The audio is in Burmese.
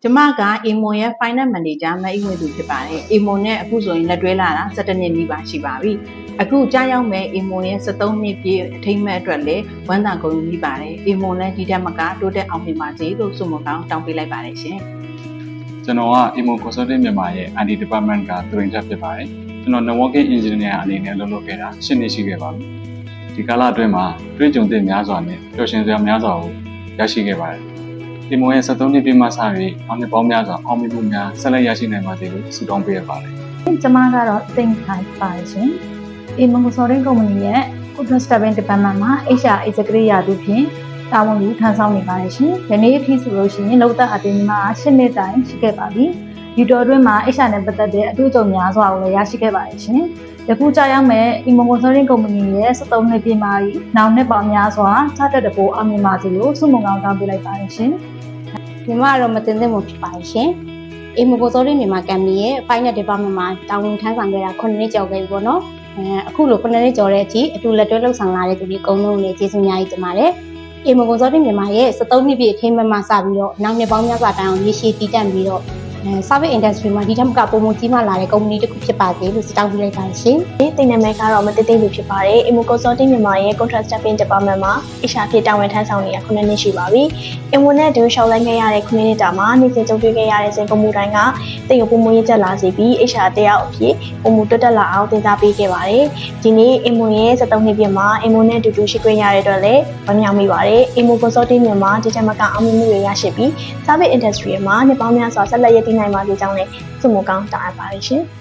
ကျမက Emo ရဲ့ Finance Manager မအိမ်ဝင်သူဖြစ်ပါတယ်။ Emo နဲ့အခုဆိုရင်လက်တွဲလာတာ17နှစ်နီးပါးရှိပါပြီ။အခုကြားရောက်မဲ့ Emo ရဲ့73နှစ်ပြည့်အထိမ်းအမှတ်အတွက်လည်းဝမ်းသာဂုဏ်ယူမိပါတယ်။ Emo နဲ့ဒီတက်မကတိုးတက်အောင်မြင်ပါစေလို့ဆုမွန်ကောင်းတောင်းပေးလိုက်ပါတယ်ရှင်။ ကျွန်တော်က Emo Consulting မြန်မာရဲ့ IT Department ကသူရင်ထက်ဖြစ်ပါတယ်။ကျွန်တော် Networking Engineer အနေနဲ့လုပ်လုပ်ခဲ့တာ10နှစ်ရှိခဲ့ပါပြီ။ဒီကာလအတွင်းမှာတွေ့ကြုံသည့်များစွာနဲ့ပျော်ရွှင်စရာများစွာကိုရရှိခဲ့ပါတယ်။ Emo ရဲ့73နှစ်ပြည့်မှစပြီးအောင်မြင်ပေါင်းများစွာအောင်မြင်မှုများဆက်လက်ရရှိနိုင်ပါစေလို့ဆုတောင်းပေးရပါတယ်။ကျွန်မကတော့think type ပါတယ်ရှင်။ Emo Consulting Company ရဲ့ Corporate Staffing Department မှာ HR Executive ရာထူးဖြင့်တာဝန်ယူထမ်းဆောင်နေပါတယ်ရှင်။ယနေ့အထိဆိုလို့ရှိရင်လောက်သက်အတင်းမှာ10နှစ်တိုင်ရှိခဲ့ပါပြီ။ဒီတော်အတွင်းမှာ HR နဲ့ပတ်သက်တဲ့အတွေ့အကြုံများစွာကိုလည်းရရှိခဲ့ပါတယ်ရှင်။ယခုကြားရောက်မဲ့ Emo Consulting Company ရဲ့73နှစ်ပြည့်မှာနောက်နှစ်ပေါင်းများစွာစတက်တဖို့အောင်မြင်ပါစေလို့ဆုမွန်ကောင်းတောင်းပေးလိုက်ပါတယ်ရှင်။ညီမကတော့မတင်သင့်မှုဖြစ်ပါတယ်ရှင်။ Emo Consulting မြန်မာ Company ရဲ့ Finance Department မှာတာဝန်ထမ်းဆောင်ခဲ့တာ9နှစ်ကျော်ခဲ့ပြီပေါ့နော်။အခုလို9နှစ်ကျော်တဲ့အထိအတူလက်တွဲလှုပ်ဆောင်လာတဲ့သူတွေအကုန်လုံးလည်းကျေးဇူးအများကြီးတင်ပါတယ်။ Emo Consulting မြန်မာရဲ့73နှစ်ပြည့်အထိမ်းအမှတ်မှာစပြီးတော့နောက်နှစ်ပေါင်းများစွာတိုင်အောင်ရည်ရှိတည်တံ့ပြီးတော့service industry မှာဒီထက်မကပုံမှန်ကြီးမားလာတဲ့ company တစ်ခုဖြစ်ပါစေလို့ဆုတောင်းပေးလိုက်ပါတယ်ရှင်။ဒီနာမည်ကတော့မသိသိလူဖြစ်ပါတယ်။ Emo Consulting မြန်မာရဲ့ Contract Staffing Department မှာ HR ဖြစ်တာဝန်ထမ်းဆောင်နေတာ9နှစ်ရှိပါပြီ။ Emo နဲ့ဒူရှောက်လိုက်ခဲ့ရတဲ့9နှစ်တာမှာနေ့စဉ်ကြုံတွေ့ခဲ့ရတဲ့စိန်ခေါ်မှုတိုင်းကတိတ်ကိုပုံမှန်ရတက်လာစေပြီး HR တယောက်အဖြစ်ပုံမှန်တွတ်တက်လာအောင်သင်ကြားပေးခဲ့ပါတယ်။ဒီနေ့ Emo ရဲ့73နှစ်ပြည့်မှာ Emo နဲ့တူတူရှိခွင့်ရတဲ့အတွက်လည်းဝမ်းမြောက်မိပါတယ်။ Emo Consulting မြန်မာဒီထက်မကအောင်မြင်မှုတွေရရှိပြီး service industry မှာနှစ်ပေါင်းများစွာဆက်လက်ရည်တည်နိုင်ပါစေကြောင်းနဲ့ဆုမွန်ကောင်းတောင်းအပ်ပါတယ်ရှင်။